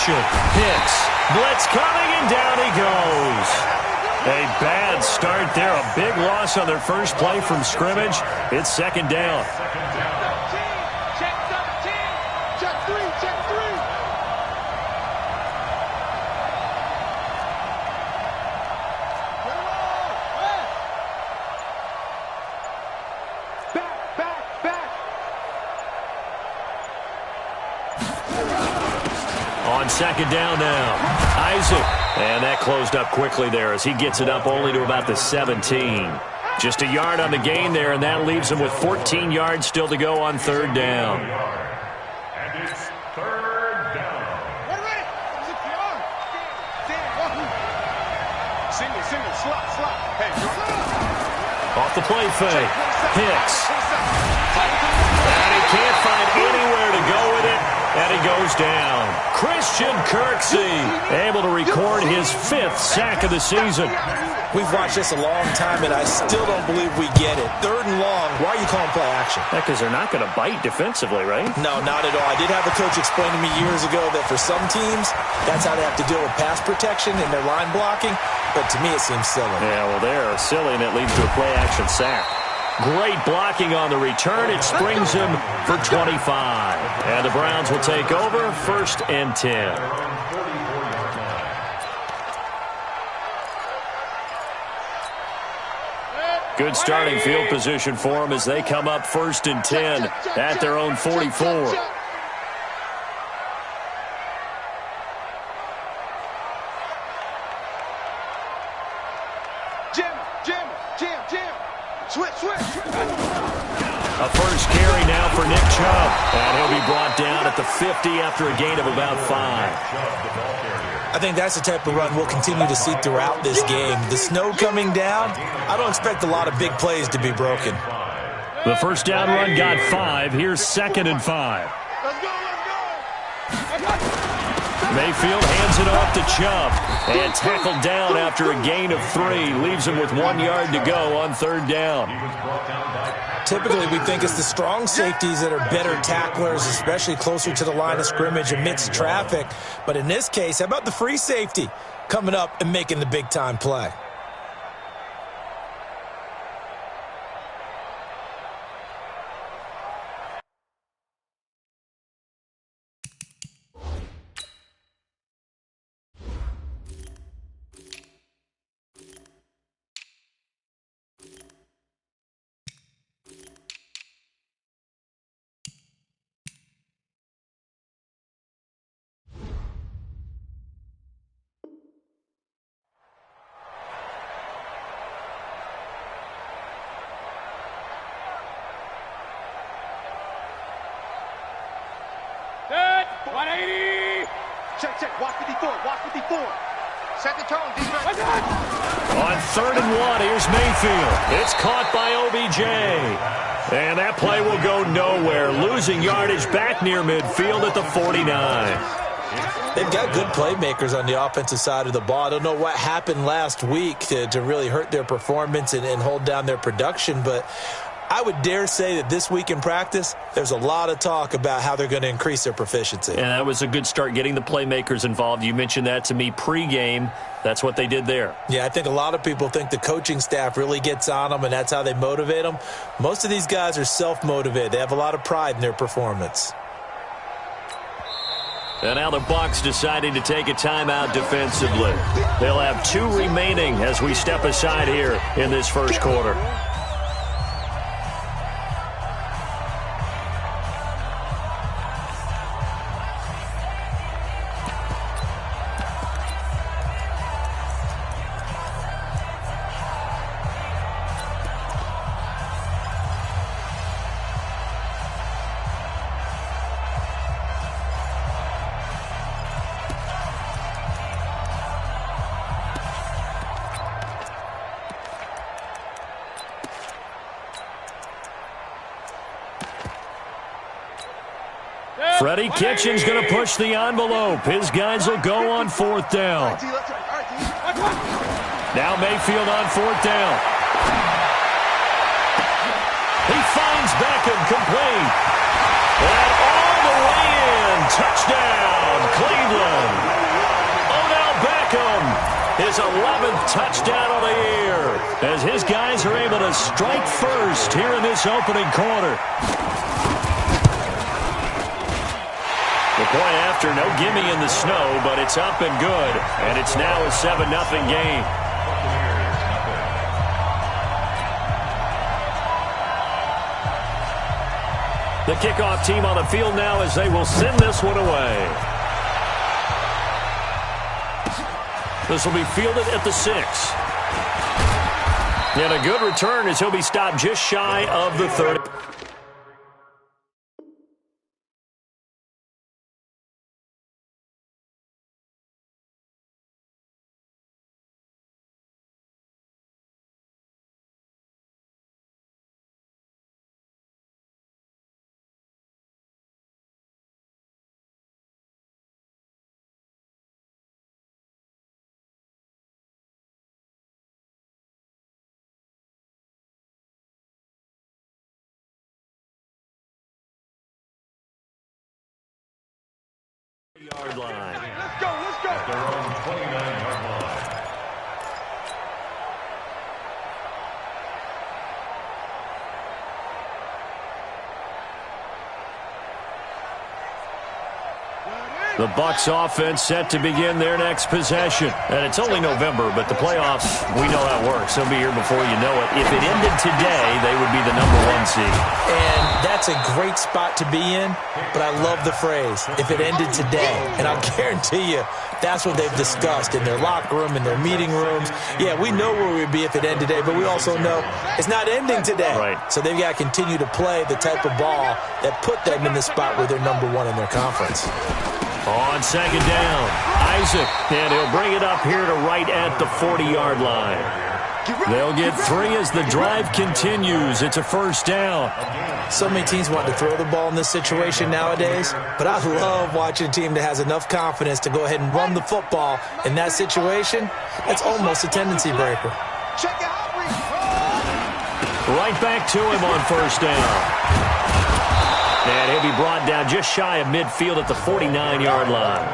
formation. Hicks. Blitz coming, and down he goes. A bad start there. A big loss on their first play from scrimmage. It's second down. Check 17. Check 3. Check 3. On second down now, Isaac. And that closed up quickly there as he gets it up only to about the 17. Just a yard on the gain there, and that leaves him with 14 yards still to go on third down. And it's third down. Single, slot. Hey, off the play fake. Hicks. And he can't find anywhere to go with it. And he goes down. Christian Kirksey able to record his 5th sack of the season. We've watched this a long time, and I still don't believe we get it. Third and long, why are you calling play action? Because they're not going to bite defensively, right? No, not at all. I did have a coach explain to me years ago that for some teams, that's how they have to deal with pass protection and their line blocking. But to me, it seems silly. Yeah, well, they're silly, and it leads to a play action sack. Great blocking on the return. It springs him for 25. And the Browns will take over, 1st and 10. Good starting field position for them as they come up 1st and 10 at their own 44. Jim. Switch. A first carry now for Nick Chubb. And he'll be brought down at the 50 after a gain of about 5. I think that's the type of run we'll continue to see throughout this game. The snow coming down, I don't expect a lot of big plays to be broken. The first down run got 5. Here's 2nd and 5. Let's go. Mayfield hands it off to Chubb. And tackled down after a gain of 3. Leaves him with 1 yard to go on third down. Typically, we think it's the strong safeties that are better tacklers, especially closer to the line of scrimmage amidst traffic. But in this case, how about the free safety coming up and making the big-time play? Set. 180. Check. Watch 54. Set the tone, defense. On 3rd and 1, here's Mayfield. It's caught by OBJ. And that play will go nowhere. Losing yardage back near midfield at the 49. They've got good playmakers on the offensive side of the ball. I don't know what happened last week to really hurt their performance and hold down their production, but I would dare say that this week in practice, there's a lot of talk about how they're going to increase their proficiency. And that was a good start getting the playmakers involved. You mentioned that to me pregame. That's what they did there. Yeah, I think a lot of people think the coaching staff really gets on them, and that's how they motivate them. Most of these guys are self-motivated. They have a lot of pride in their performance. And now the Bucs deciding to take a timeout defensively. They'll have 2 remaining as we step aside here in this first quarter. Freddie Kitchens going to push the envelope. His guys will go on 4th down. Now Mayfield on 4th down. He finds Beckham complete. And all the way in. Touchdown, Cleveland. his 11th touchdown of the year, as his guys are able to strike first here in this opening quarter. The point after, no gimme in the snow, but it's up and good, and it's now a 7-0 game. The kickoff team on the field now as they will send this one away. This will be fielded at the 6. And a good return as he'll be stopped just shy of the 30. Yard line. Let's go, let's go. At their own 29-yard line. The Bucs offense set to begin their next possession. And it's only November, but the playoffs, we know how it works. They'll be here before you know it. If it ended today, they would be the #1 seed. And that's a great spot to be in, but I love the phrase, if it ended today. And I'll guarantee you, that's what they've discussed in their locker room, in their meeting rooms. Yeah, we know where we'd be if it ended today, but we also know it's not ending today. Right. So they've got to continue to play the type of ball that put them in the spot where they're #1 in their conference. On second down, Isaac, and he'll bring it up here to right at the 40-yard line. They'll get 3 as the drive continues. It's a first down. So many teams want to throw the ball in this situation nowadays, but I love watching a team that has enough confidence to go ahead and run the football in that situation. That's almost a tendency breaker. Check out. Right back to him on first down. And he'll be brought down just shy of midfield at the 49-yard line.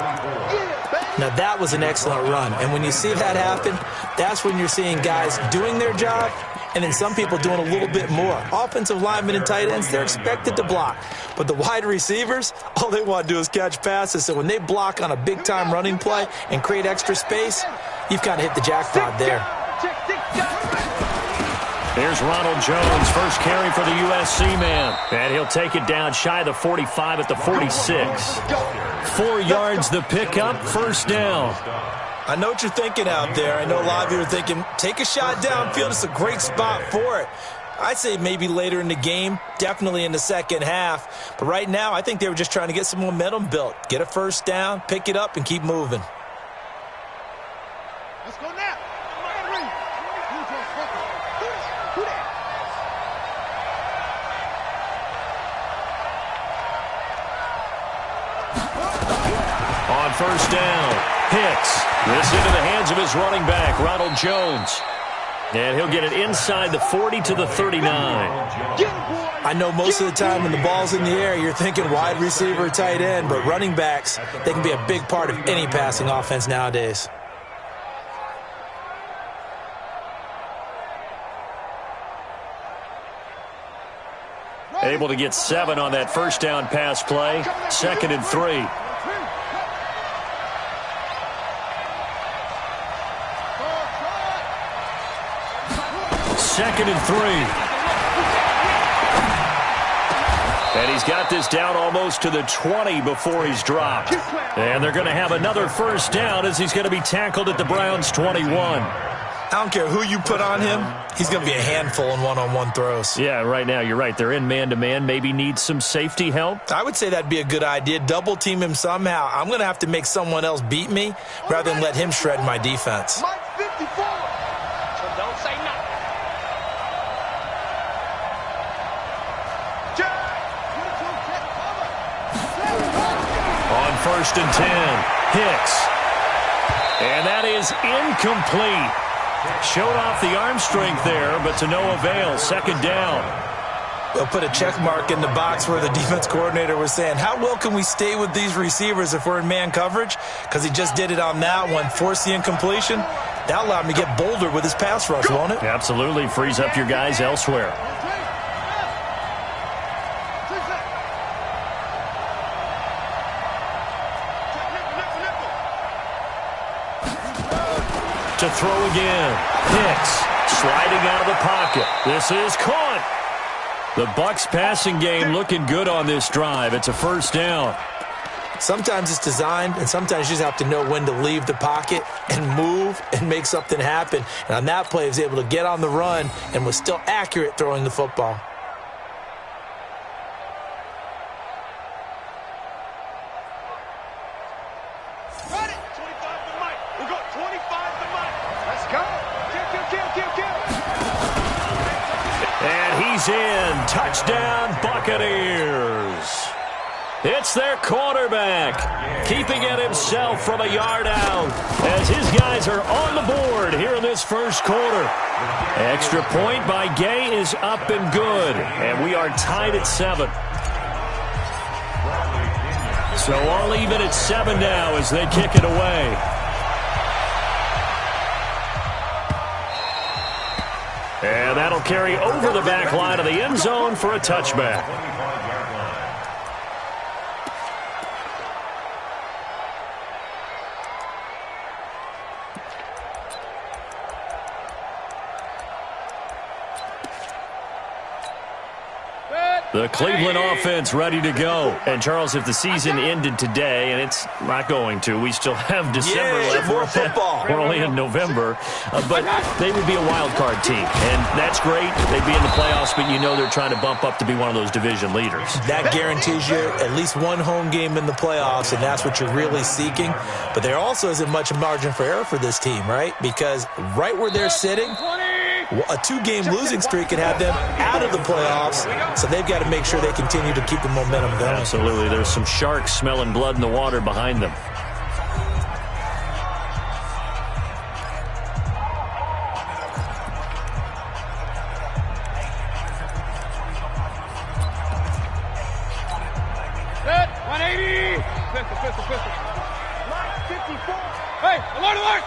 Now, that was an excellent run. And when you see that happen, that's when you're seeing guys doing their job and then some people doing a little bit more. Offensive linemen and tight ends, they're expected to block. But the wide receivers, all they want to do is catch passes. So when they block on a big-time running play and create extra space, you've kind of hit the jackpot there. Here's Ronald Jones, first carry for the USC man. And he'll take it down shy of the 45 at the 46. 4 yards the pickup, first down. I know what you're thinking out there. I know a lot of you are thinking, take a shot downfield. It's a great spot for it. I'd say maybe later in the game, definitely in the second half. But right now, I think they were just trying to get some momentum built. Get a first down, pick it up, and keep moving. Let's go now. On first down, Hicks. This into the hands of his running back, Ronald Jones. And he'll get it inside the 40 to the 39. I know most of the time when the ball's in the air, you're thinking wide receiver, tight end, but running backs, they can be a big part of any passing offense nowadays. Able to get 7 on that first down pass play. 2nd and 3. Second and 3. And he's got this down almost to the 20 before he's dropped. And they're going to have another first down as he's going to be tackled at the Browns' 21. I don't care who you put on him, he's going to be a handful in one-on-one throws. Yeah, right now, you're right. They're in man-to-man. Maybe need some safety help. I would say that'd be a good idea. Double team him somehow. I'm going to have to make someone else beat me rather than let him shred my defense. Mike 54. So don't say nothing. On first and 10, Hicks. And that is incomplete. Showed off the arm strength there, but to no avail. Second down. They'll put a check mark in the box where the defense coordinator was saying, how well can we stay with these receivers if we're in man coverage? Because he just did it on that one, forced the incompletion. That'll allow him to get bolder with his pass rush, won't it? Absolutely. Frees up your guys elsewhere. To throw again. Hicks sliding out of the pocket. This is caught. The Bucs passing game looking good on this drive. It's a first down. Sometimes it's designed, and sometimes you just have to know when to leave the pocket and move and make something happen. And on that play, he was able to get on the run and was still accurate throwing the football. In. Touchdown, Buccaneers. It's their quarterback, keeping it himself from a yard out as his guys are on the board here in this first quarter. Extra point by Gay is up and good, and we are tied at 7. So all even at 7 now as they kick it away. And that'll carry over the back line of the end zone for a touchback. The Cleveland offense ready to go. And, Charles, if the season ended today, and it's not going to, we still have December left. More football. We're only in November. But they would be a wild card team. And that's great. They'd be in the playoffs, but you know they're trying to bump up to be one of those division leaders. That guarantees you at least one home game in the playoffs, and that's what you're really seeking. But there also isn't much margin for error for this team, right? Because right where they're sitting, a 2-game losing streak could have them out of the playoffs, so they've got to make sure they continue to keep the momentum going. Absolutely. There's some sharks smelling blood in the water behind them. Set, 180. Pistol. Mike 54. Hey, alert.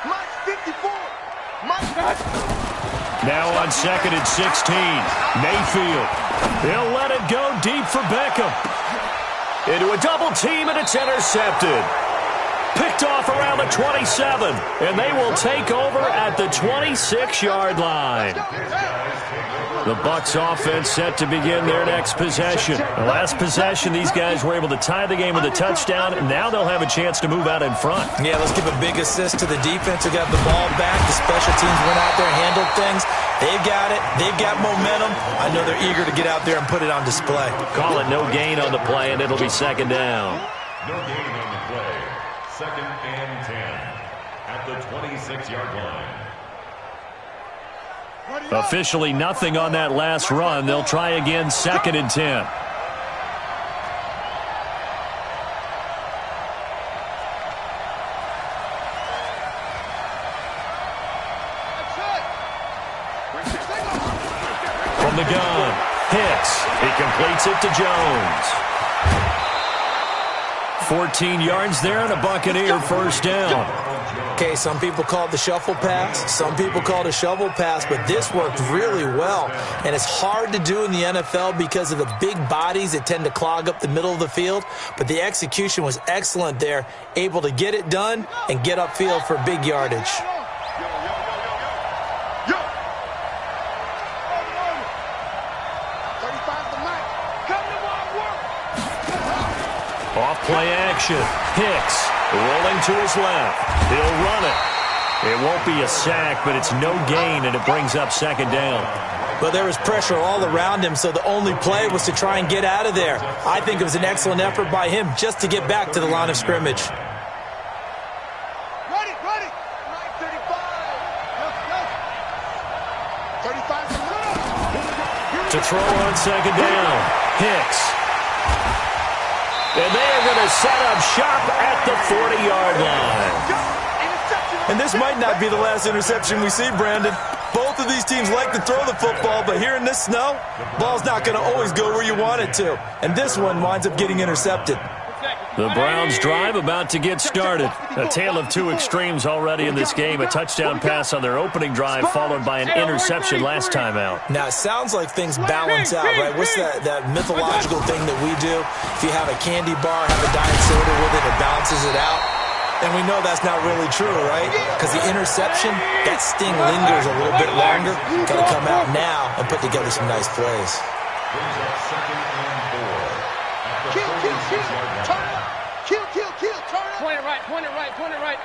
Mike 54. Now on 2nd and 16, Mayfield. He'll let it go deep for Beckham. Into a double team, and it's intercepted. Picked off around the 27, and they will take over at the 26-yard line. The Bucs offense set to begin their next possession. The last possession, these guys were able to tie the game with a touchdown, and now they'll have a chance to move out in front. Yeah, let's give a big assist to the defense who got the ball back. The special teams went out there and handled things. They've got it. They've got momentum. I know they're eager to get out there and put it on display. Call it no gain on the play, and it'll be 2nd down. No gain on the play. 2nd and 10 at the 26-yard line. Officially nothing on that last run. They'll try again 2nd and 10. From the gun, Hicks. He completes it to Jones. 14 yards there and a Buccaneer first down. Okay, some people call it the shuffle pass. Some people call it a shovel pass, but this worked really well. And it's hard to do in the NFL because of the big bodies that tend to clog up the middle of the field. But the execution was excellent there, able to get it done and get upfield for big yardage. Off-play action. Hicks rolling to his left. He'll run it. It won't be a sack, but it's no gain, and it brings up 2nd down. But there was pressure all around him, so the only play was to try and get out of there. I think it was an excellent effort by him just to get back to the line of scrimmage. Ready. 35. To throw on 2nd down. Hicks. And they are going to set up shop at the 40-yard line. And this might not be the last interception we see, Brandon. Both of these teams like to throw the football, but here in this snow, ball's not going to always go where you want it to. And this one winds up getting intercepted. Protect. The Browns' drive about to get started. A tale of two extremes already in this game. A touchdown pass on their opening drive followed by an interception last time out. Now, it sounds like things balance out, right? What's that mythological thing that we do? If you have a candy bar, have a diet soda with it, it balances it out. And we know that's not really true, right? Because the interception, that sting lingers a little bit longer. Got to come out now and put together some nice plays. Brings up 2nd and 4. Kill, turn up. Kill, turn up. Point it right.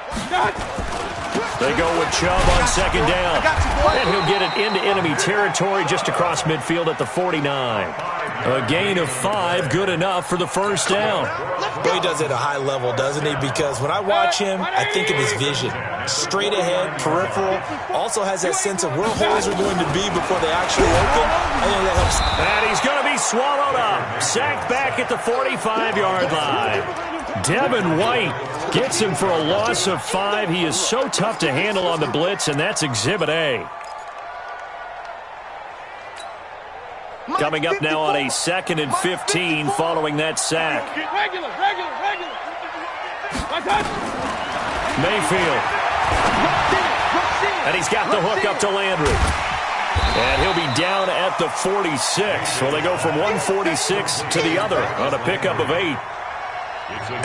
They go with Chubb on 2nd down. And he'll get it into enemy territory just across midfield at the 49. A gain of 5, good enough for the first down. Well, he does it at a high level, doesn't he? Because when I watch him, I think of his vision. Straight ahead, peripheral. Also has that sense of where holes are going to be before they actually open. I think that helps. And he's going to be swallowed up. Sacked back at the 45-yard line. Devin White gets him for a loss of 5. He is so tough to handle on the blitz, and that's Exhibit A. Coming up now on a 2nd and 15 following that sack. Regular. Mayfield. And he's got the hook up to Landry. And he'll be down at the 46. So they go from 146 to the other on a pickup of 8.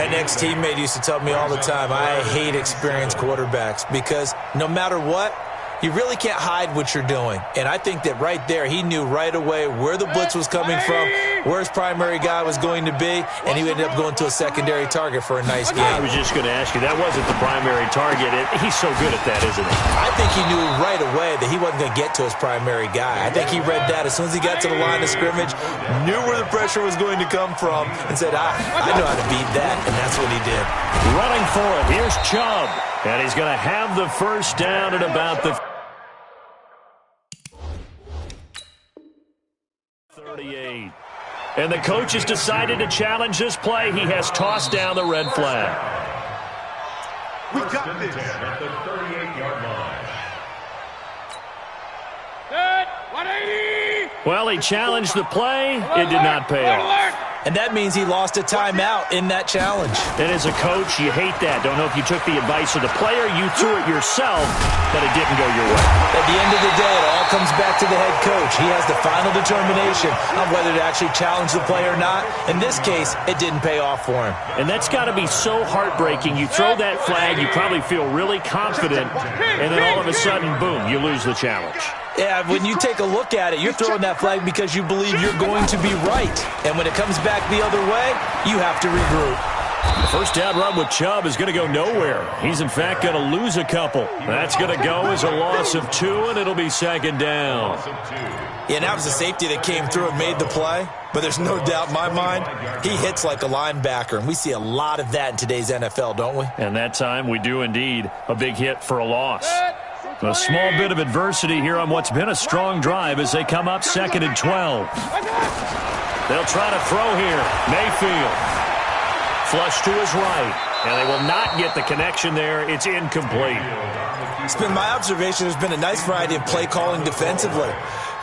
An ex-teammate used to tell me all the time, I hate experienced quarterbacks because no matter what, you really can't hide what you're doing. And I think that right there, he knew right away where the blitz was coming from, where his primary guy was going to be, and he ended up going to a secondary target for a nice game. I was just going to ask you, that wasn't the primary target. He's so good at that, isn't he? I think he knew right away that he wasn't going to get to his primary guy. I think he read that as soon as he got to the line of scrimmage, knew where the pressure was going to come from, and said, I know how to beat that, and that's what he did. Running for it, here's Chubb, and he's going to have the first down at about the 38. And the coach has decided to challenge this play. He has tossed down the red flag. We got this. At the 38-yard line. Set. 180. Well, he challenged the play. It did not pay off. And that means he lost a timeout in that challenge. And as a coach, you hate that. Don't know if you took the advice of the player, you threw it yourself, but it didn't go your way. At the end of the day, it all comes back to the head coach. He has the final determination on whether to actually challenge the play or not. In this case, it didn't pay off for him. And that's got to be so heartbreaking. You throw that flag, you probably feel really confident, and then all of a sudden, boom, you lose the challenge. Yeah, when you take a look at it, you're throwing that flag because you believe you're going to be right. And when it comes back the other way, you have to regroup. The first down run with Chubb is going to go nowhere. He's, in fact, going to lose a couple. That's going to go as a loss of 2, and it'll be 2nd down. Yeah, and that was the safety that came through and made the play. But there's no doubt in my mind, he hits like a linebacker. And we see a lot of that in today's NFL, don't we? And that time, we do indeed. A big hit for a loss. A small bit of adversity here on what's been a strong drive as they come up 2nd and 12. They'll try to throw here. Mayfield. Flush to his right. And they will not get the connection there. It's incomplete. It's been my observation there's been a nice variety of play calling defensively.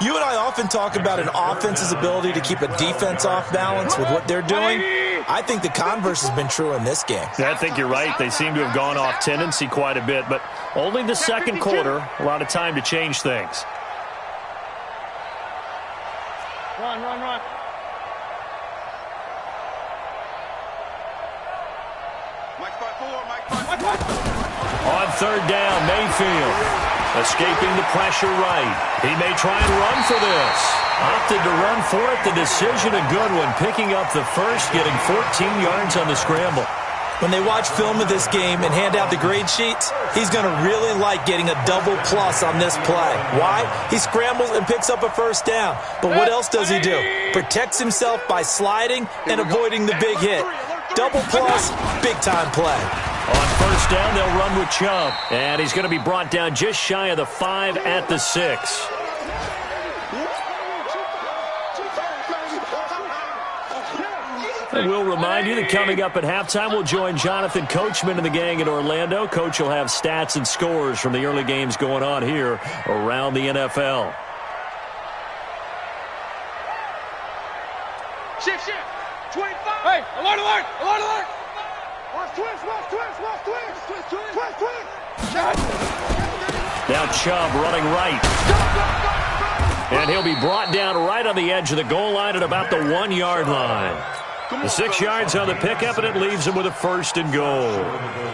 You and I often talk about an offense's ability to keep a defense off balance with what they're doing. I think the converse has been true in this game. I think you're right. They seem to have gone off tendency quite a bit, but only the second quarter, a lot of time to change things. Run. Mike 5-4. On 3rd down, Mayfield escaping the pressure right. He may try and run for this. Opted to run for it. The decision a good one. Picking up the first, getting 14 yards on the scramble. When they watch film of this game and hand out the grade sheets, he's going to really like getting a double plus on this play. Why? He scrambles and picks up a first down. But what else does he do? Protects himself by sliding and avoiding the big hit. Double plus, big-time play. On 1st down, they'll run with Chubb. And he's going to be brought down just shy of the 5 at the 6. And we'll remind you that coming up at halftime, we'll join Jonathan Coachman and the gang in Orlando. Coach will have stats and scores from the early games going on here around the NFL. Shift. 25. Hey, alert. Now Chubb running right. And he'll be brought down right on the edge of the goal line at about the 1-yard line. The 6 yards on the pickup, and it leaves him with a 1st and goal.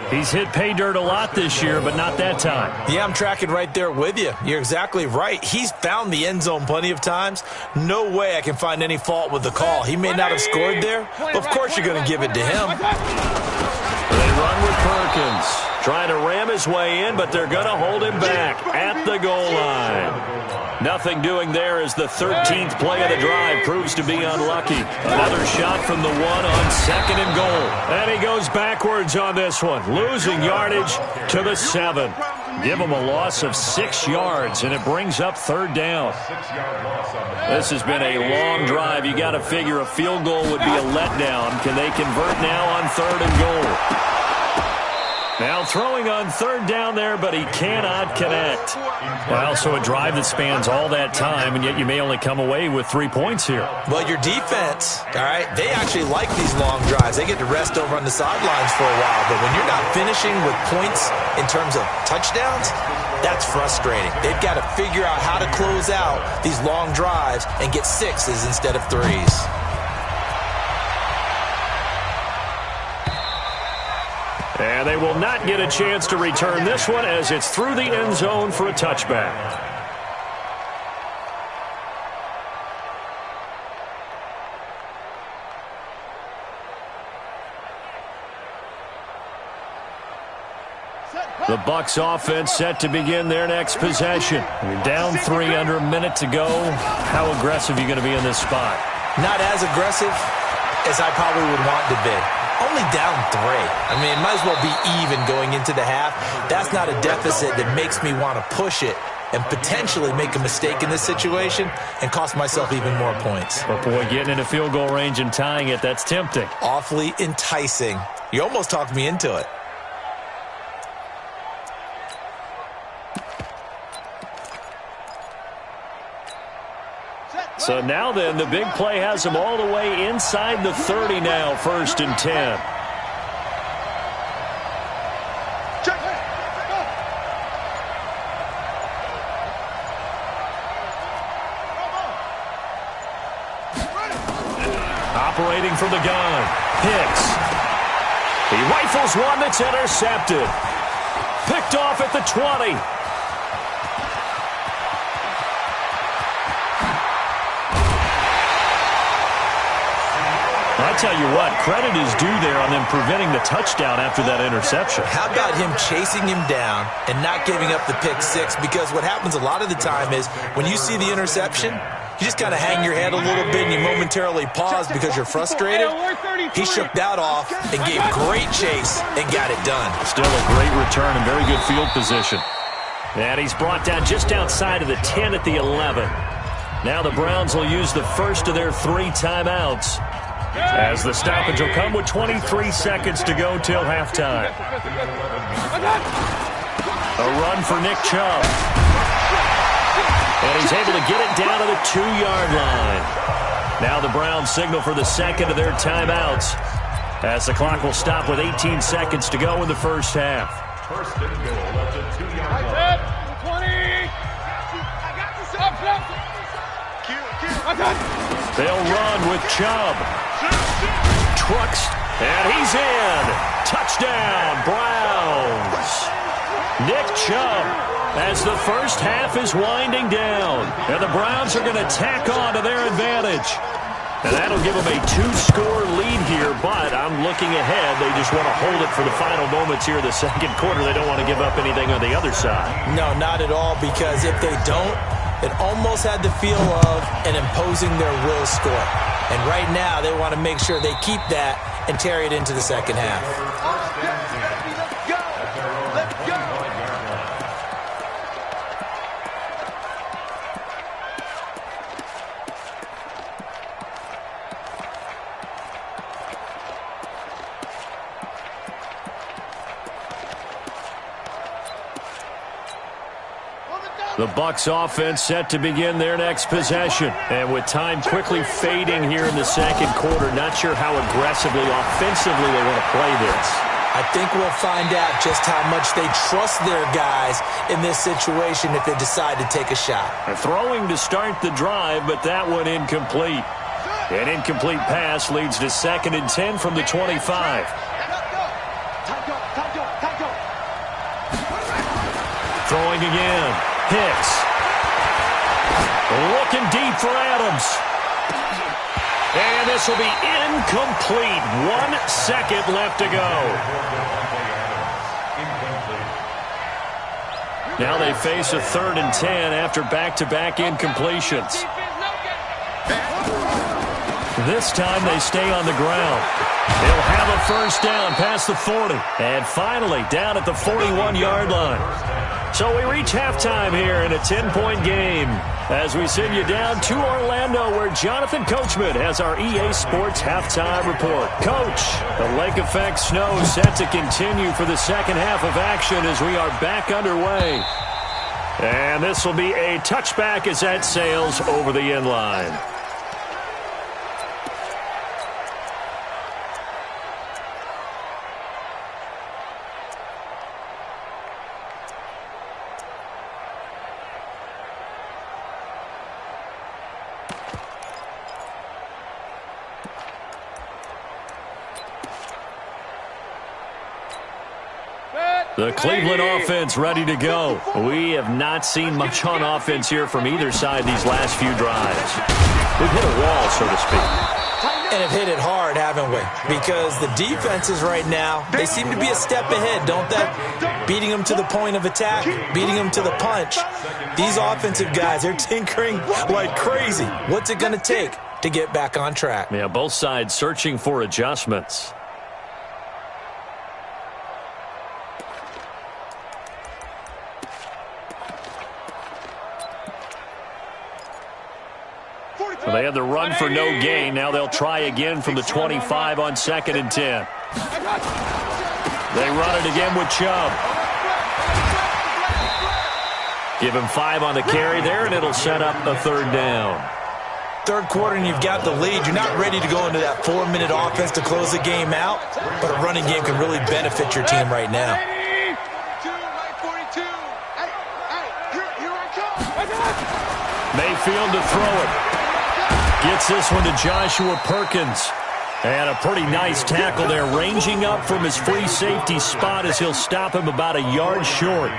He's hit pay dirt a lot this year, but not that time. Yeah, I'm tracking right there with you. You're exactly right. He's found the end zone plenty of times. No way I can find any fault with the call. He may not have scored there, but of course you're going to give it to him. They run with Perkins. Trying to ram his way in, but they're going to hold him back at the goal line. Nothing doing there as the 13th play of the drive proves to be unlucky. Another shot from the 1 on 2nd and goal. And he goes backwards on this one, losing yardage to the 7. Give him a loss of 6 yards, and it brings up 3rd down. This has been a long drive. You got to figure a field goal would be a letdown. Can they convert now on 3rd and goal? Now throwing on 3rd down there, but he cannot connect. Well, so a drive that spans all that time, and yet you may only come away with 3 points here. Well, your defense, all right, they actually like these long drives. They get to rest over on the sidelines for a while, but when you're not finishing with points in terms of touchdowns, that's frustrating. They've got to figure out how to close out these long drives and get 6s instead of 3s. And they will not get a chance to return this one as it's through the end zone for a touchback. The Bucs offense set to begin their next possession. You're down 3 under a minute to go. How aggressive are you going to be in this spot? Not as aggressive as I probably would want to be. Only down 3. I mean, it might as well be even going into the half. That's not a deficit that makes me want to push it and potentially make a mistake in this situation and cost myself even more points. But boy, getting into field goal range and tying it, that's tempting. Awfully enticing. You almost talked me into it. So now then, the big play has him all the way inside the 30 now, 1st and 10. Operating from the gun, Hicks. He rifles one that's intercepted. Picked off at the 20. I tell you what, credit is due there on them preventing the touchdown after that interception. How about him chasing him down and not giving up the pick 6? Because what happens a lot of the time is when you see the interception, you just kind of hang your head a little bit and you momentarily pause because you're frustrated. He shook that off and gave great chase and got it done. Still a great return and very good field position. And he's brought down just outside of the 10 at the 11. Now the Browns will use the first of their 3 timeouts, as the stoppage will come with 23 seconds to go till halftime. A run for Nick Chubb. And he's able to get it down to the 2-yard line. Now the Browns signal for the second of their timeouts, as the clock will stop with 18 seconds to go in the first half. 1st and goal at the 2-yard line. 20. They'll run with Chubb. Trucks, and he's in. Touchdown, Browns. Nick Chubb, as the first half is winding down, and the Browns are going to tack on to their advantage. And that'll give them a 2-score lead here, but I'm looking ahead. They just want to hold it for the final moments here in the second quarter. They don't want to give up anything on the other side. No, not at all, because if they don't, it almost had the feel of an imposing their will score. And right now, they want to make sure they keep that and carry it into the second half. The Bucs offense set to begin their next possession. And with time quickly fading here in the second quarter, not sure how aggressively, offensively they want to play this. I think we'll find out just how much they trust their guys in this situation if they decide to take a shot. Throwing to start the drive, but that one incomplete. An incomplete pass leads to 2nd and 10 from the 25. Throwing again. Hicks. Looking deep for Adams. And this will be incomplete. 1 second left to go. Now they face a 3rd and 10 after back-to-back incompletions. This time they stay on the ground. They'll have a first down past the 40. And finally down at the 41-yard line. So we reach halftime here in a 10-point game as we send you down to Orlando where Jonathan Coachman has our EA Sports halftime report. Coach, the lake effect snow set to continue for the second half of action as we are back underway. And this will be a touchback as that sails over the end line. The Cleveland offense ready to go. We have not seen much on offense here from either side these last few drives. We've hit a wall, so to speak. And have hit it hard, haven't we? Because the defenses right now, they seem to be a step ahead, don't they? Beating them to the point of attack, beating them to the punch. These offensive guys, they're tinkering like crazy. What's it going to take to get back on track? Yeah, both sides searching for adjustments. Well, they had the run for no gain. Now they'll try again from the 25 on 2nd and 10. They run it again with Chubb. Give him 5 on the carry there, and it'll set up a 3rd down. Third quarter and you've got the lead. You're not ready to go into that 4-minute offense to close the game out, but a running game can really benefit your team right now. Mayfield to throw it. Gets this one to Joshua Perkins. And a pretty nice tackle there, ranging up from his free safety spot as he'll stop him about a yard short.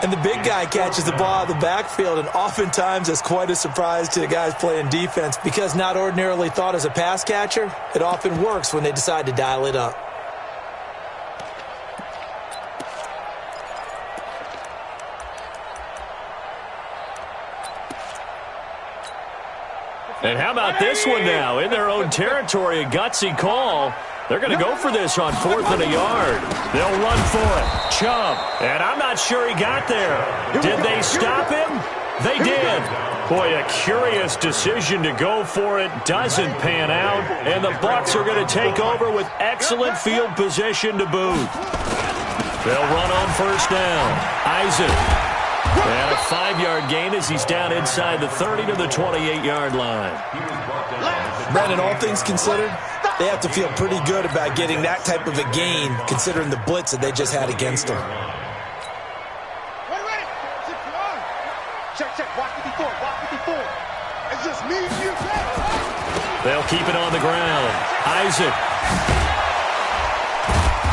And the big guy catches the ball out of the backfield, and oftentimes that's quite a surprise to the guys playing defense because not ordinarily thought as a pass catcher, it often works when they decide to dial it up. And how about this one now? In their own territory, a gutsy call. They're going to go for this on 4th and a yard. They'll run for it. Chubb. And I'm not sure he got there. Did they stop him? They did. Boy, a curious decision to go for it. Doesn't pan out. And the Bucs are going to take over with excellent field position to boot. They'll run on first down. Isaac. And a 5-yard gain as he's down inside the 30 to the 28-yard line. Brandon, all things considered, they have to feel pretty good about getting that type of a gain considering the blitz that they just had against them. They'll keep it on the ground. Isaac.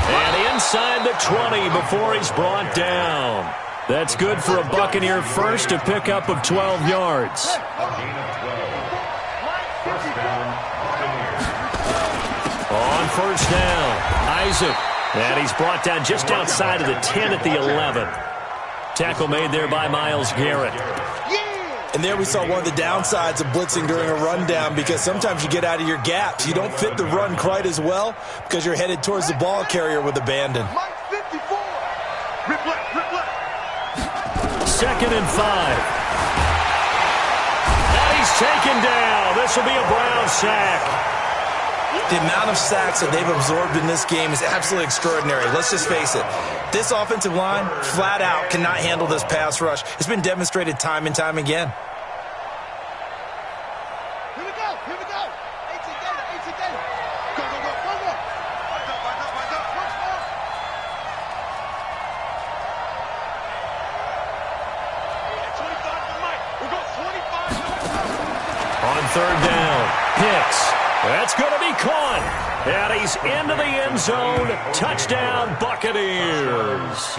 And inside the 20 before he's brought down. That's good for a Buccaneer first, a pickup of 12 yards. On first down, Isaac. And he's brought down just outside of the 10 at the 11. Tackle made there by Myles Garrett. And there we saw one of the downsides of blitzing during a rundown because sometimes you get out of your gaps. You don't fit the run quite as well because you're headed towards the ball carrier with abandon. 2nd and 5. And he's taken down. This will be a Brown sack. The amount of sacks that they've absorbed in this game is absolutely extraordinary. Let's just face it. This offensive line, flat out, cannot handle this pass rush. It's been demonstrated time and time again. Here we go. 18 Gator. Go. third down. Hicks. That's going to be caught. And he's into the end zone. Touchdown, Buccaneers.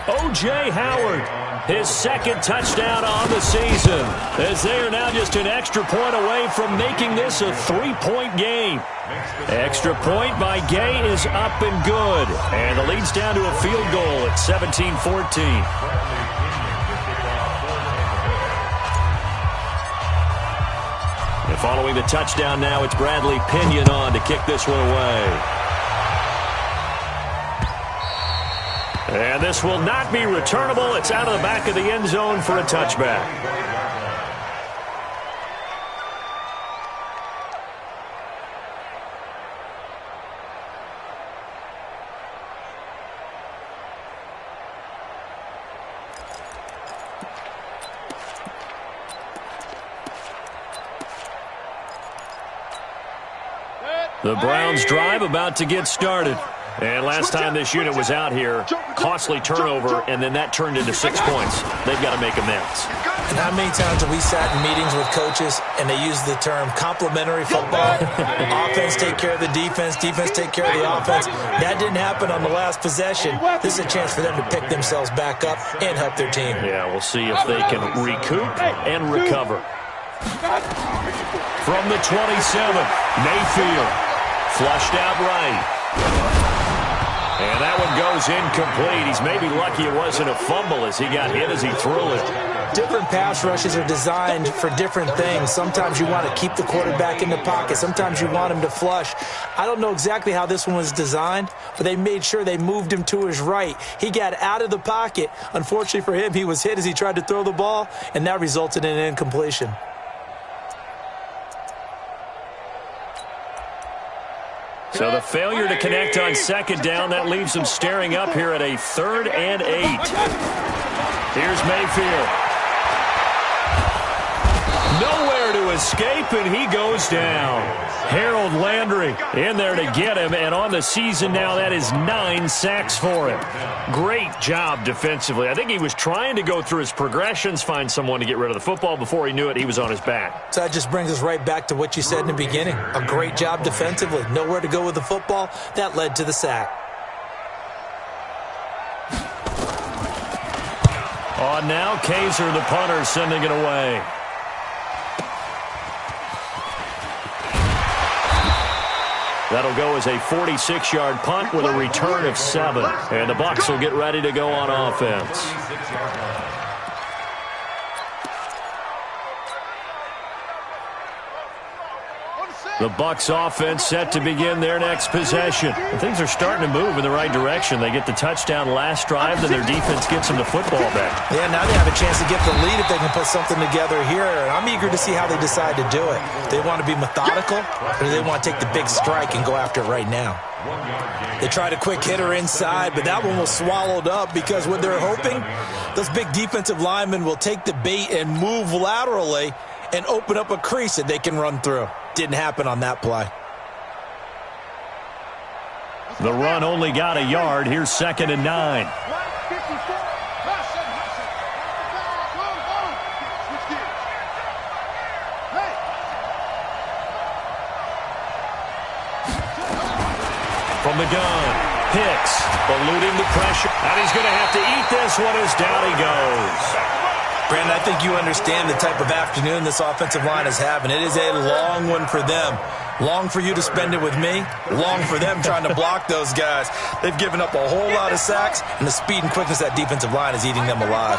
O.J. Howard, his second touchdown on the season, as they are now just an extra point away from making this a 3-point game. Extra point by Gay is up and good. And the lead's down to a field goal at 17-14. Following the touchdown now, it's Bradley Pinion on to kick this one away. And this will not be returnable. It's out of the back of the end zone for a touchback. The Browns drive about to get started. And last time this unit was out here, costly turnover, and then that turned into 6 points. They've got to make amends. And how many times have we sat in meetings with coaches and they use the term complementary football? Offense take care of the defense, defense take care of the offense. That didn't happen on the last possession. This is a chance for them to pick themselves back up and help their team. Yeah, we'll see if they can recoup and recover. From the 27, Mayfield. Flushed out right. And that one goes incomplete. He's maybe lucky it wasn't a fumble as he got hit as he threw it. Different pass rushes are designed for different things. Sometimes you want to keep the quarterback in the pocket. Sometimes you want him to flush. I don't know exactly how this one was designed, but they made sure they moved him to his right. He got out of the pocket. Unfortunately for him, he was hit as he tried to throw the ball, and that resulted in an incompletion. So the failure to connect on second down, that leaves them staring up here at a 3rd and 8. Here's Mayfield. Nowhere to escape, and he goes down. Harold Landry in there to get him, and on the season now, that is 9 sacks for him. Great job defensively. I think he was trying to go through his progressions, find someone to get rid of the football. Before he knew it, he was on his back. So that just brings us right back to what you said in the beginning. A great job defensively. Nowhere to go with the football. That led to the sack. On now, Kaiser, the punter, sending it away. That'll go as a 46-yard punt with a return of 7. And the Bucs will get ready to go on offense. The Bucs offense set to begin their next possession. And things are starting to move in the right direction. They get the touchdown last drive, then their defense gets them the football back. Yeah, now they have a chance to get the lead if they can put something together here. I'm eager to see how they decide to do it. Do they want to be methodical, or do they want to take the big strike and go after it right now? They tried a quick hitter inside, but that one was swallowed up because what they're hoping, those big defensive linemen will take the bait and move laterally and open up a crease that they can run through. Didn't happen on that play. The run only got a yard. Here's 2nd and 9. From the gun, Hicks eluding the pressure. And he's going to have to eat this one as down he goes. Brandon, I think you understand the type of afternoon this offensive line is having. It is a long one for them. Long for you to spend it with me. Long for them trying to block those guys. They've given up a whole lot of sacks, and the speed and quickness of that defensive line is eating them alive.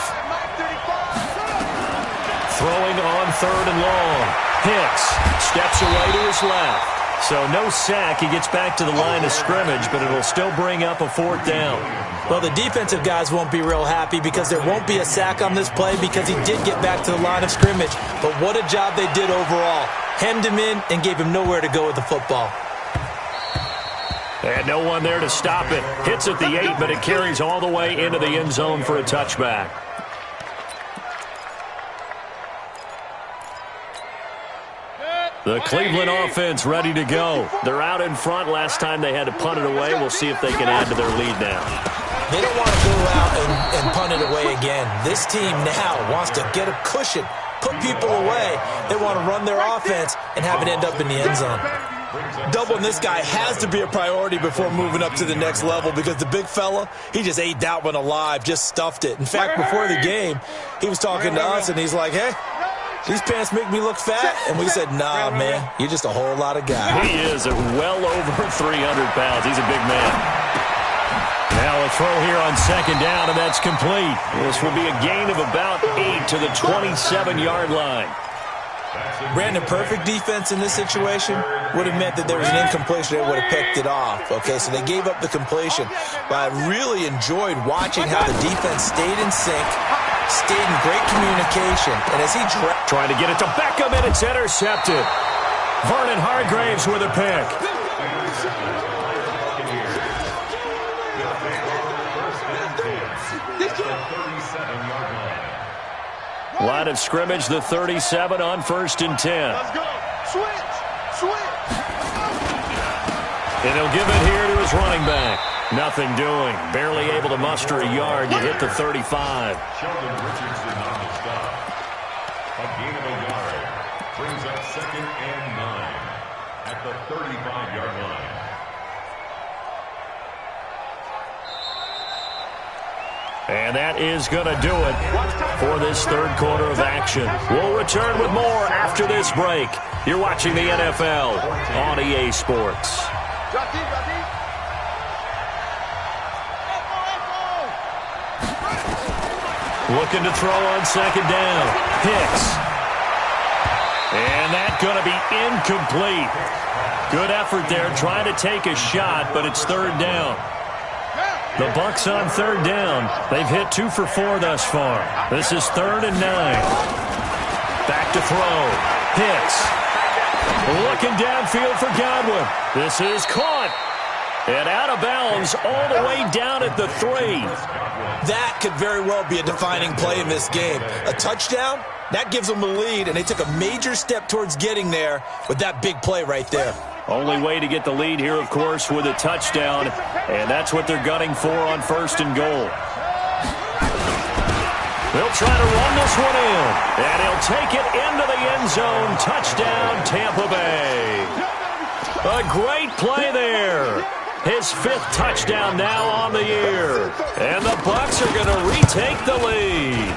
Throwing on 3rd and long. Hicks steps away to his left. So no sack. He gets back to the line of scrimmage, but it'll still bring up a 4th down. Well, the defensive guys won't be real happy because there won't be a sack on this play because he did get back to the line of scrimmage. But what a job they did overall. Hemmed him in and gave him nowhere to go with the football. And no one there to stop it. Hits at the 8, but it carries all the way into the end zone for a touchback. The Cleveland offense ready to go. They're out in front. Last time they had to punt it away. We'll see if they can add to their lead now. They don't want to go out and punt it away again. This team now wants to get a cushion put people away. They want to run their offense and have it end up in the end zone. Doubling this guy has to be a priority before moving up to the next level because the big fella, he just ate that one alive, just stuffed it. In fact, before the game, he was talking to us, and he's like, hey, these pants make me look fat. And we said, nah, man, you're just a whole lot of guy. He is well over 300 pounds. He's a big man. Now a throw here on second down, and that's complete. This will be a gain of about 8 to the 27-yard line. Brandon, perfect defense in this situation would have meant that there was an incompletion. They would have picked it off. Okay, so they gave up the completion. But I really enjoyed watching how the defense stayed in sync, stayed in great communication. And as he trying to get it to Beckham, and it's intercepted. Vernon Hargraves with a pick. Line of scrimmage, the 37 on 1st and 10. Let's go. Switch. And he'll give it here to his running back. Nothing doing. Barely able to muster a yard. You hit the 35. Sheldon Richardson on the stop. A gain of a yard. Brings up 2nd and 9 at the 35-yard line. And that is going to do it for this third quarter of action. We'll return with more after this break. You're watching the NFL on EA Sports. Looking to throw on second down. Hicks. And that's going to be incomplete. Good effort there trying to take a shot, but it's third down. The Bucs on third down. They've hit 2 for 4 thus far. This is 3rd and 9. Back to throw. Hicks. Looking downfield for Godwin. This is caught. And out of bounds all the way down at the 3. That could very well be a defining play in this game. A touchdown, that gives them a lead, and they took a major step towards getting there with that big play right there. Only way to get the lead here, of course, with a touchdown, and that's what they're gunning for on 1st and goal. They'll try to run this one in, and he'll take it into the end zone. Touchdown, Tampa Bay. A great play there. His 5th touchdown now on the year, and the Bucs are going to retake the lead.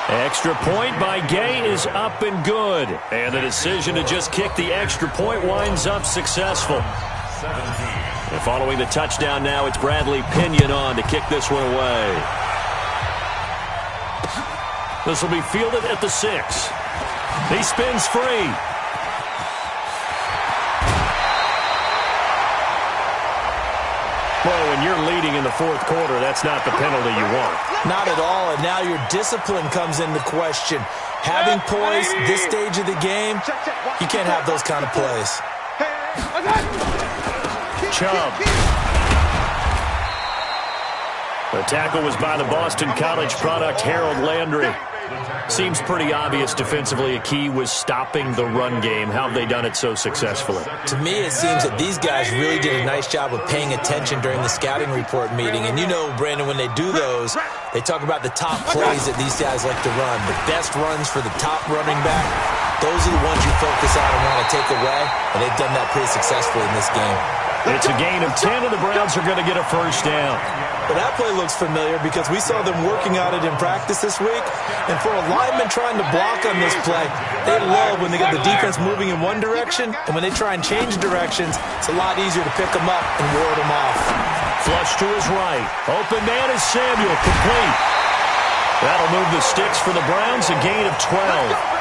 Extra point by Gay is up and good. And the decision to just kick the extra point winds up successful. And following the touchdown now, it's Bradley Pinion on to kick this one away. This will be fielded at the 6. He spins free. Well, when you're leading in the 4th quarter, that's not the penalty you want. Not at all, and now your discipline comes into question. Having poise this stage of the game, you can't have those kind of plays. Chubb. The tackle was by the Boston College product, Harold Landry. Seems pretty obvious defensively a key was stopping the run game. How have they done it so successfully? To me, it seems that these guys really did a nice job of paying attention during the scouting report meeting. And you know, Brandon, when they do those, they talk about the top plays that these guys like to run. The best runs for the top running back, those are the ones you focus on and want to take away. And they've done that pretty successfully in this game. It's a gain of 10, and the Browns are going to get a first down. But that play looks familiar because we saw them working on it in practice this week. And for a lineman trying to block on this play, they love when they get the defense moving in one direction. And when they try and change directions, it's a lot easier to pick them up and ward them off. Flush to his right. Open man is Samuel, complete. That'll move the sticks for the Browns, a gain of 12.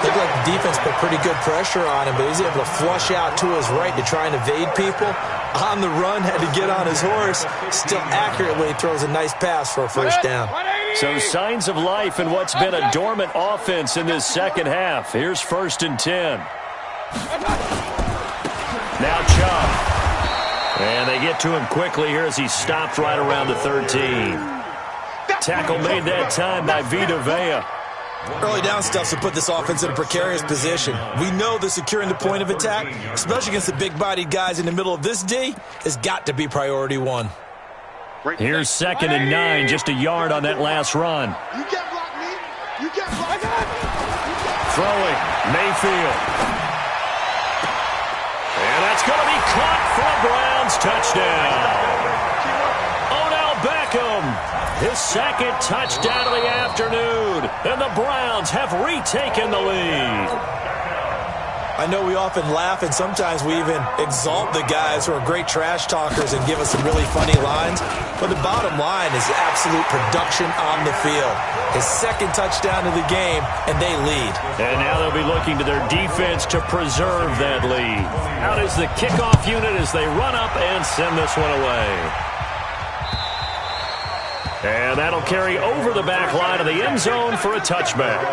Looked like the defense put pretty good pressure on him, but he's able to flush out to his right to try and evade people. On the run, had to get on his horse. Still accurately throws a nice pass for a first down. So signs of life in what's been a dormant offense in this second half. Here's 1st and 10. Now Chubb. And they get to him quickly here as he stopped right around the 13. Tackle made that time by Vita Vea. Early down stuff to put this offense in a precarious position. We know that securing the point of attack, especially against the big-bodied guys in the middle of this D, has got to be priority 1. Here's 2nd and 9, just a yard on that last run. You can't block me. You can't block me. Throwing, Mayfield. And that's going to be caught for a Browns touchdown. Odell Beckham, his second touchdown of the afternoon. And the Browns have retaken the lead. I know we often laugh, and sometimes we even exalt the guys who are great trash talkers and give us some really funny lines. But the bottom line is absolute production on the field. His second touchdown of the game, and they lead. And now they'll be looking to their defense to preserve that lead. Out is the kickoff unit as they run up and send this one away. And that'll carry over the back line of the end zone for a touchback.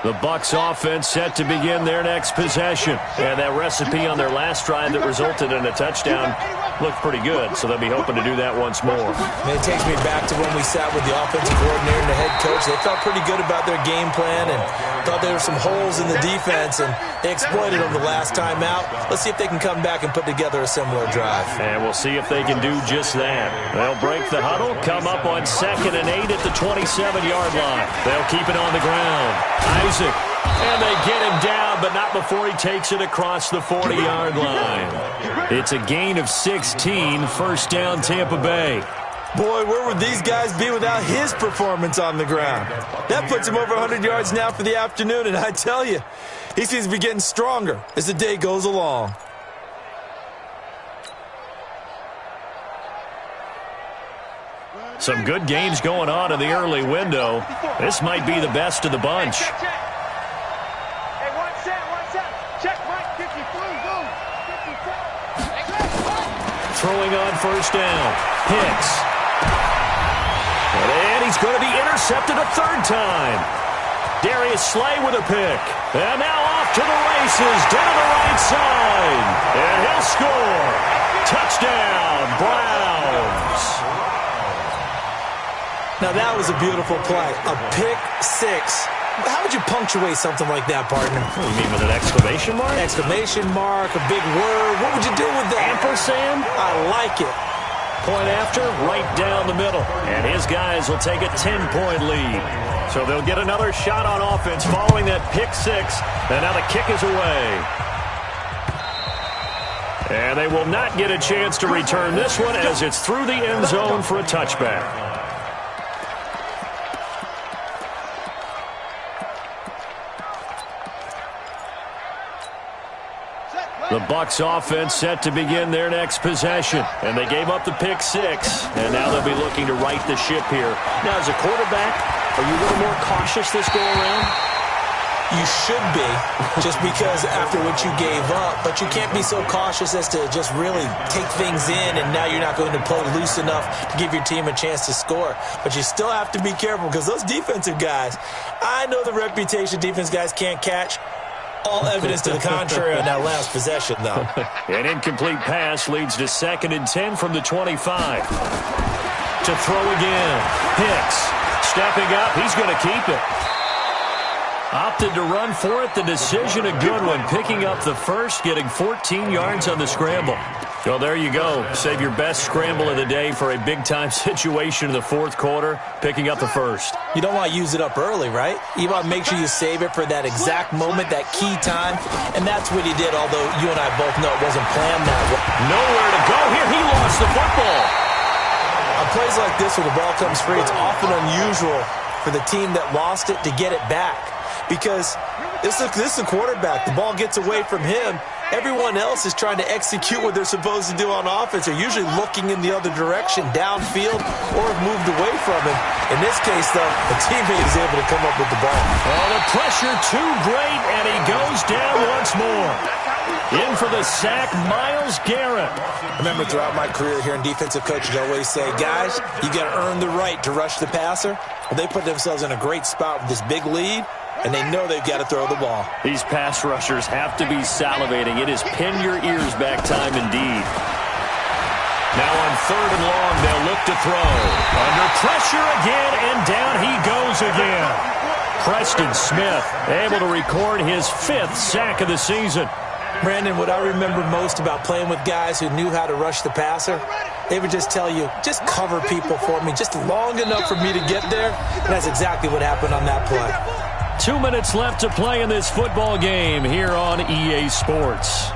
The Bucs offense set to begin their next possession. And that recipe on their last drive that resulted in a touchdown looked pretty good, so they'll be hoping to do that once more. It takes me back to when we sat with the offensive coordinator and the head coach. They felt pretty good about their game plan and thought there were some holes in the defense, and they exploited them the last time out. Let's see if they can come back and put together a similar drive. And we'll see if they can do just that. They'll break the huddle, come up on 2nd and 8 at the 27-yard line. They'll keep it on the ground. Isaac, and they get him down, but not before he takes it across the 40-yard line. It's a gain of 16, first down Tampa Bay. Boy, where would these guys be without his performance on the ground? That puts him over 100 yards now for the afternoon, and I tell you, he seems to be getting stronger as the day goes along. Some good games going on in the early window. This might be the best of the bunch. Hey, one set. Check, Mike, 53, go. 57. Throwing on first down. Hicks. And he's going to be intercepted a third time. Darius Slay with a pick. And now off to the races, down the right side. And he'll score. Touchdown, Browns. Now, that was a beautiful play. A pick six. How would you punctuate something like that, partner? What do you mean, with an exclamation mark? Exclamation mark, a big word. What would you do with that? Ampersand? I like it. Point after, right down the middle. And his guys will take a 10-point lead. So they'll get another shot on offense following that pick six. And now the kick is away. And they will not get a chance to return this one as it's through the end zone for a touchback. The Bucs offense set to begin their next possession. And they gave up the pick six. And now they'll be looking to right the ship here. Now, as a quarterback, are you a little more cautious this go around? You should be, just because after what you gave up. But you can't be so cautious as to just really take things in, and now you're not going to play loose enough to give your team a chance to score. But you still have to be careful because those defensive guys, I know the reputation defense guys can't catch. All evidence to the contrary on that last possession, though. An incomplete pass leads to 2nd and 10 from the 25. To throw again. Hicks stepping up. He's going to keep it. Opted to run for it. The decision a good one. Picking up the first, getting 14 yards on the scramble. Well, there you go. Save your best scramble of the day for a big-time situation in the fourth quarter, picking up the first. You don't want to use it up early, right? You want to make sure you save it for that exact moment, that key time, and that's what he did, although you and I both know it wasn't planned that way. Nowhere to go here. He lost the football. On plays like this where the ball comes free, it's often unusual for the team that lost it to get it back because this is the quarterback. The ball gets away from him. Everyone else is trying to execute what they're supposed to do on offense. They're usually looking in the other direction, downfield, or have moved away from him. In this case, though, the teammate is able to come up with the ball. Oh, the pressure too great, and he goes down once more. In for the sack, Myles Garrett. I remember throughout my career here in defensive coaching, I always say, guys, you got to earn the right to rush the passer. Well, they put themselves in a great spot with this big lead, and they know they've got to throw the ball. These pass rushers have to be salivating. It is pin your ears back time indeed. Now on 3rd and long, they'll look to throw. Under pressure again, and down he goes again. Preston Smith able to record his 5th sack of the season. Brandon, what I remember most about playing with guys who knew how to rush the passer they would just tell you, just cover people for me, just long enough for me to get there. And that's exactly what happened on that play. 2 minutes left to play in this football game here on EA Sports.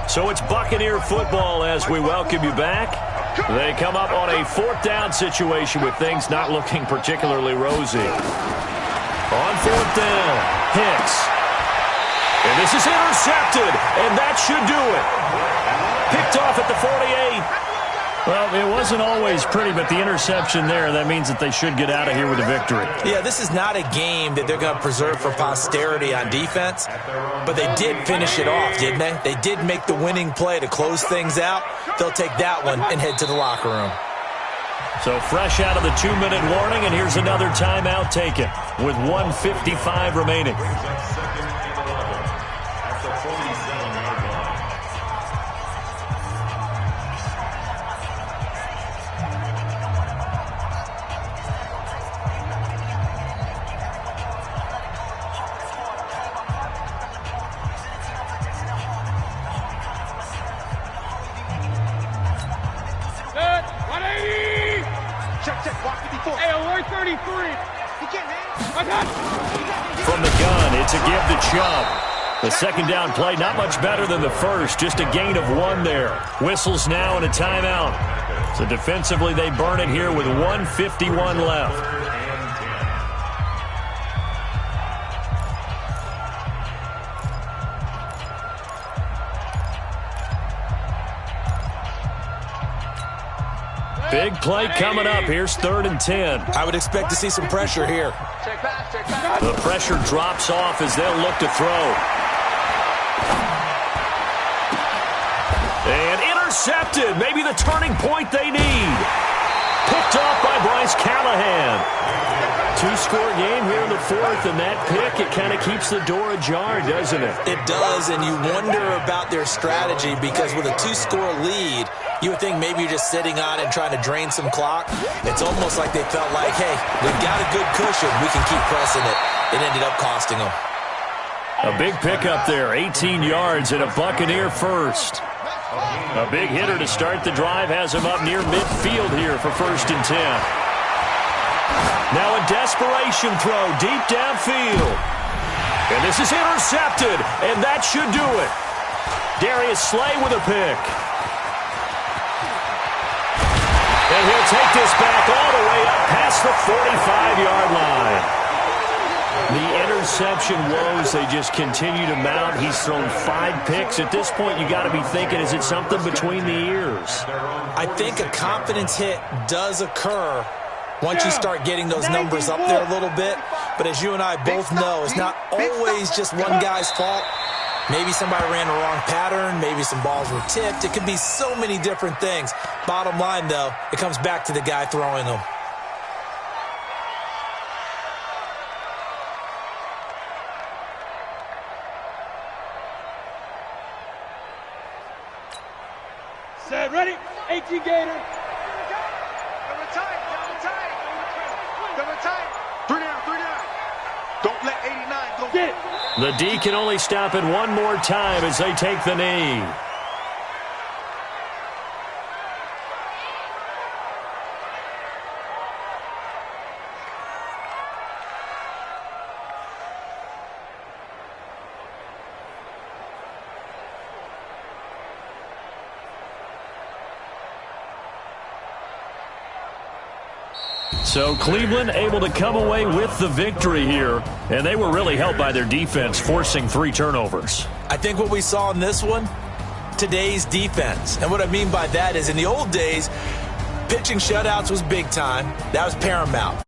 So it's Buccaneer football as we welcome you back. They come up on a 4th down situation with things not looking particularly rosy. On 4th down, Hicks. And this is intercepted, and that should do it. Picked off at the 48. Well, it wasn't always pretty, but the interception there, that means that they should get out of here with a victory. Yeah, this is not a game that they're going to preserve for posterity on defense, but they did finish it off, didn't they? They did make the winning play to close things out. They'll take that one and head to the locker room. So fresh out of the 2-minute warning, and here's another timeout taken with 1:55 remaining. From the gun, it's a give to Chubb. The second down play, not much better than the first, just a gain of 1 there. Whistles now and a timeout. So defensively, they burn it here with 1:51 left. Big play coming up. Here's 3rd and 10. I would expect to see some pressure here. The pressure drops off as they'll look to throw. And intercepted. Maybe the turning point they need. Picked off by Bryce Callahan. 2-score game here in the 4th, and that pick, it kind of keeps the door ajar, doesn't it? It does, and you wonder about their strategy because with a 2-score lead, you would think maybe you're just sitting on it and trying to drain some clock. It's almost like they felt like, hey, we've got a good cushion. We can keep pressing it. It ended up costing them. A big pickup there, 18 yards and a Buccaneer first. A big hitter to start the drive has him up near midfield here for 1st and 10. Now a desperation throw deep downfield. And this is intercepted, and that should do it. Darius Slay with a pick. And he'll take this back all the way up past the 45-yard line. The interception woes, they just continue to mount. He's thrown 5 picks. At this point, you got to be thinking, is it something between the ears? I think a confidence hit does occur once you start getting those numbers up there a little bit. But as you and I both know, it's not always just one guy's fault. Maybe somebody ran the wrong pattern. Maybe some balls were tipped. It could be so many different things. Bottom line, though, it comes back to the guy throwing them. Set, ready? 18 Gator. Double tight. Double tight. 3 down. Don't let 89 go. Get it. The D can only stop it one more time as they take the knee. So Cleveland able to come away with the victory here, and they were really helped by their defense, forcing 3 turnovers. I think what we saw in this one, today's defense. And what I mean by that is in the old days, pitching shutouts was big time. That was paramount.